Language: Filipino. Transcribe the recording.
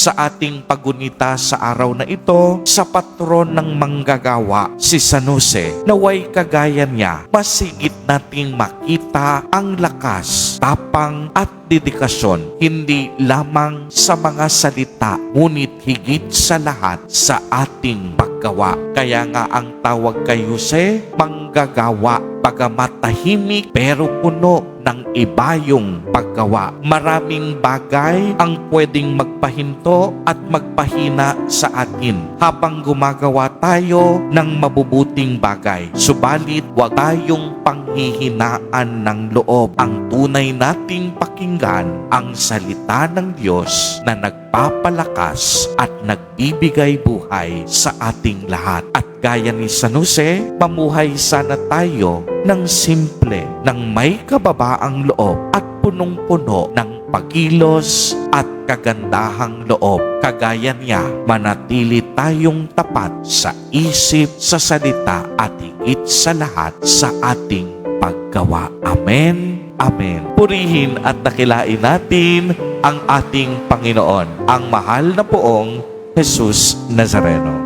sa ating pagunita sa araw na ito sa patron ng manggagawa, si San Jose. Naway kagaya niya, masigit nating makita ang lakas, tapang at dedikasyon, hindi lamang sa mga salita, ngunit higit sa lahat sa ating paggawa. Kaya nga ang tawag kay Jose, manggagawa, bagamat tahimik pero puno ng ibayong paggawa. Maraming bagay ang pwedeng magpahinto at magpahina sa atin habang gumagawa tayo ng mabubuting bagay. Subalit, huwag tayong panghihinaan ng loob. Ang tunay nating pakinggan ang salita ng Diyos na nagpapalakas at nagbibigay buhay sa ating lahat. At gaya ni San Jose, mamuhay sana tayo ng simple, ng may kababaang loob at punong-puno ng pagkilos at kagandahang loob. Kagaya niya, manatili tayong tapat sa isip, sa salita at higit sa lahat sa ating paggawa. Amen. Amen. Purihin at dakilain natin ang ating Panginoon, ang mahal na poong Jesus Nazareno.